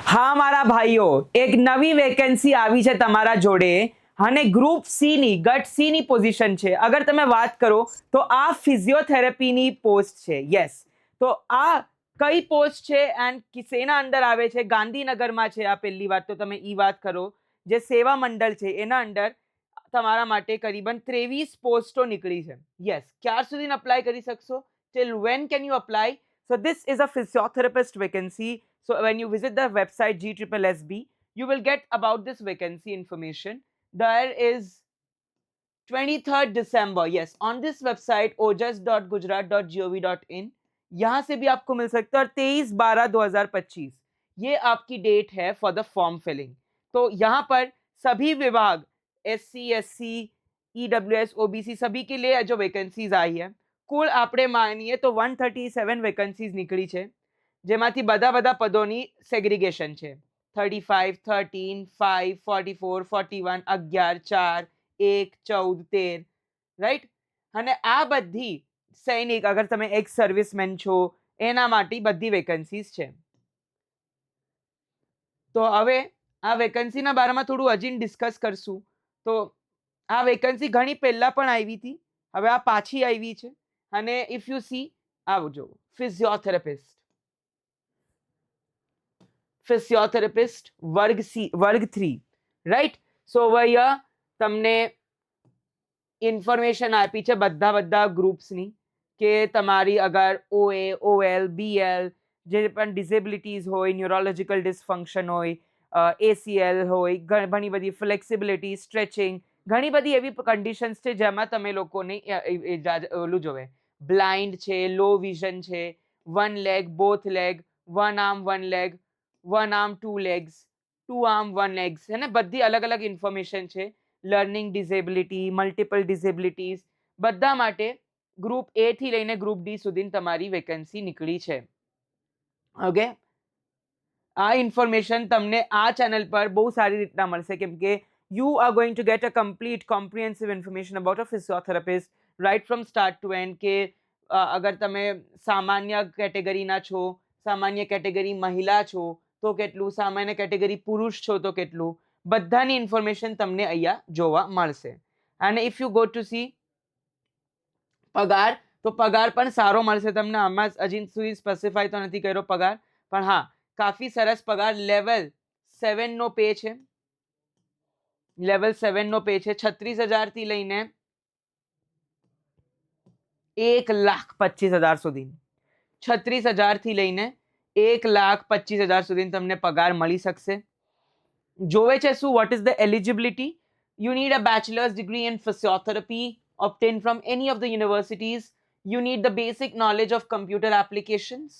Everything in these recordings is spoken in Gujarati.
હા મારા ભાઈઓ, એક નવી વેકેન્સી આવી છે તમારા જોડે અને ગ્રુપ સી ની ગટ સી ની પોઝિશન છે. અગર તમે વાત કરો તો આ ફિઝિયોથેરાપીની પોસ્ટ છે. યસ, તો આ કઈ પોસ્ટ છે એન્ડ શેના અંડર આવે છે? ગાંધીનગરમાં છે. આ પહેલી વાત તો તમે ઈ વાત કરો. જે સેવા મંડળ છે એના અંડર તમારા માટે કરીબન 23 પોસ્ટો નીકળી છે. યસ, ક્યાર સુધી અપ્લાય કરી શકશો? Till when can you apply? So this is a physiotherapist vacancy. So when you visit the website GSSB, you will get about this vacancy information. There is 23rd December. Yes, on this website ojas.gujarat.gov.in यहाँ से भी आपको मिल सकता है. और 23/12/2025 ये आपकी डेट है फॉर द फॉर्म फिलिंग. तो यहाँ पर सभी विभाग SC SC EWS OBC सभी के लिए जो वैकेंसीज आई है, કુલ આપણે માનીએ તો 137 વેકન્સીઝ નીકળી છે, જેમાંથી બધા પદોની સેગ્રીગેશન છે. 35, 13, 5, 44, 41, 11, 4, 1, 14, 13, રાઈટ. અને આ બધી સૈનિક, અગર તમે એક્સ સર્વિસમેન છો, એના માટે બધી વેકન્સીઝ છે. તો હવે આ વેકન્સીના બારામાં થોડું હજી ડિસ્કસ કરશું. તો આ વેકન્સી ઘણી પહેલા પણ આવી હતી, હવે આ પાછી આવી છે. અને ઇફ યુ સી, આવજો ફિઝિયોથેરાપિસ્ટ વર્ગ 3, રાઈટ. સો અહીંયા તમને ઇન્ફોર્મેશન આપી છે બધા ગ્રુપ્સની, કે તમારી અગર OA OL BL જે પણ ડિસેબિલિટીઝ હોય, ન્યુરોલોજિકલ ડિસફંક્શન હોય, ACL હોય, ઘણી બધી ફ્લેક્સિબિલિટી, સ્ટ્રેચિંગ, ઘણી બધી એવી કન્ડિશન્સ છે જેમાં તમે લોકોને ઓલું જોવે. બ્લાઇન્ડ છે, લો વિઝન છે, 1 leg, both leg, 1 arm 1 leg, 1 arm 2 legs, 2 arm 1 legs, है ना. બધી અલગ ઇન્ફોર્મેશન છે. લર્નિંગ ડિસેબિલિટી, મલ્ટિપલ ડિસેબિલિટીઝ, બધા માટે ગ્રુપ A થી લઈને ગ્રુપ D સુધી તમારી વેકેન્સી નીકળી છે. ઓકે, આ ઇન્ફોર્મેશન તમને આ ચેનલ પર બહુ સારી રીતના મળશે, કેમ કે you are going to get a complete comprehensive information about a physiotherapist right from start to end. કે અગર તમે સામાન્ય કેટેગરીના છો, સામાન્ય કેટેગરી મહિલા છો તો કેટલું, સામાન્ય કેટેગરી પુરુષ છો તો કેટલું, બધાની ઇન્ફોર્મેશન તમને અહીંયા જોવા મળશે. અને if you go to C પગાર, તો પગાર પણ સારો મળશે તમને. આમાં હજી સુધી સ્પેસિફાય તો નથી કર્યો પગાર, પણ હા, કાફી સરસ પગાર. લેવલ 7 નો પે છે. લેવલ 7 નો પે છે 36,000 થી લઈને 1,25,000 સુધી. 36,000 થી લઈને 1,25,000 સુધી તમને પગાર મળી શકશે. જોવે છે શું? What is the eligibility? You need a bachelor's degree in physiotherapy obtained from any of the universities. You need the basic knowledge of computer applications.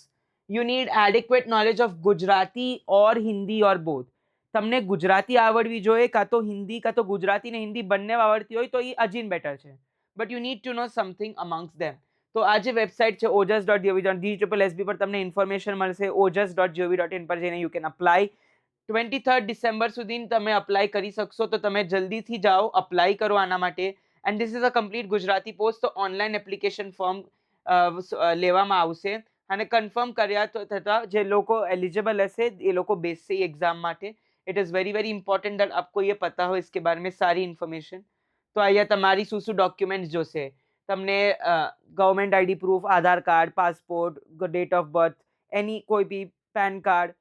You need adequate knowledge of Gujarati or Hindi or both. તમને ગુજરાતી આવડવી જોઈએ, કાં તો હિન્દી, કાં તો ગુજરાતી ને હિન્દી બંને આવડતી હોય તો એ અજીન બેટર છે. But you need to know something amongst them. તો આ જે વેબસાઇટ છે ojas.gov.in પર તમને ઇન્ફોર્મેશન મળશે. ojas.gov.in પર જઈને you can apply. 23rd December સુધી તમે અપ્લાય કરી શકશો, તો તમે જલ્દીથી જાઓ, અપ્લાય કરો આના માટે. And this is a complete Gujarati post. તો ઓનલાઈન એપ્લિકેશન ફોર્મ લેવામાં આવશે અને કન્ફર્મ કર્યા તો થતાં જે લોકો એલિજિબલ હશે એ લોકો બેસશે એક્ઝામ માટે. It is very important that आपको ये पता हो इसके बारे में सारी इन्फॉर्मेशन. तो અહીંયા તમારી શું ડોક્યુમેન્ટ્સ જોશે? તમને government ID proof, Aadhaar card, passport, date of birth, any કોઈ બી PAN card,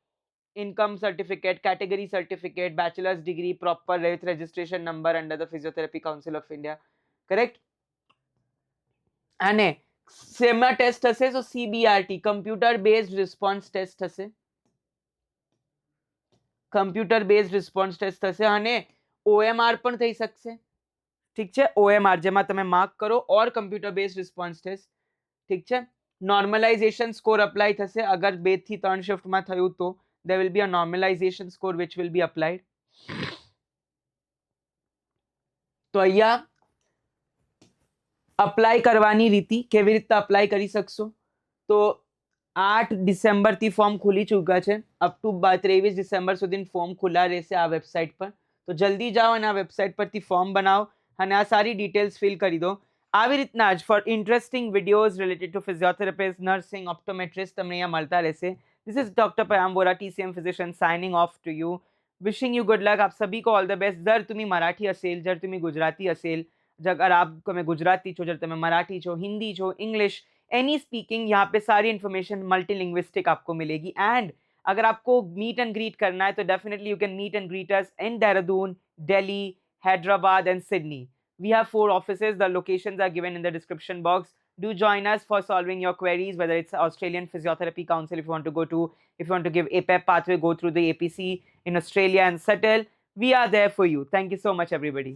income certificate, category certificate, bachelors degree, proper registration number under the physiotherapy council of India, correct. અને સેમા ટેસ્ટ હશે તો CBRT, computer based response test હશે. કમ્પ્યુટર બેઝડ રિસ્પોન્સ ટેસ્ટ થશે અને OMR પણ થઈ શકશે. ઠીક છે, OMR જેમાં તમે માર્ક કરો, ઓર કમ્પ્યુટર બેઝડ રિસ્પોન્સ ટેસ્ટ. ઠીક છે. નોર્મલાઇઝેશન સ્કોર અપ્લાય થશે. અગર 2 થી 3 શિફ્ટમાં થયું તો there will be a normalization score which will be applied. તો અહીંયા અપ્લાય કરવાની રીતિ, કેવી રીતે અપ્લાય કરી શકશો? તો 8 ડિસેમ્બરથી ફોર્મ ખુલી ચૂક્યા છે. અપ ટુ 23 ડિસેમ્બર સુધી ફોર્મ ખુલ્લા રહેશે આ વેબસાઇટ પર. તો જલ્દી જાઓ અને આ વેબસાઇટ પરથી ફોર્મ બનાવો અને આ સારી ડિટેલ્સ ફિલ કરી દો. આવી રીતના જ for interesting videos related to physiotherapist, nursing, optometrist તમને અહીંયા મળતા રહેશે. This is Dr. Payam Vora, TCM physician, signing off to you. Wishing you good luck. आप सभी को all the best. जर तुम्ही मराठी असेल, जर तुम्ही गुजराती असेल, अगर आप तुम्हें गुजराती छो, जर तुम्हें मराठी छो, हिंदी छो, इंग्लिश, एनी स्पीकिंग, यहाँ पे सारी इन्फॉर्मेशन मल्टीलिंग्विस्टिक आपको मिलेगी. एंड अगर आपको मीट एंड ग्रीट करना है तो definitely you can meet and greet us in Dehradun, Delhi, Hyderabad and Sydney. We have 4 offices. The locations are given in the description box. Do join us for solving your queries, whether it's Australian Physiotherapy Council, if you want to go to, if you want to give APEP pathway, go through the APC in Australia and settle. We are there for you. Thank you so much, everybody.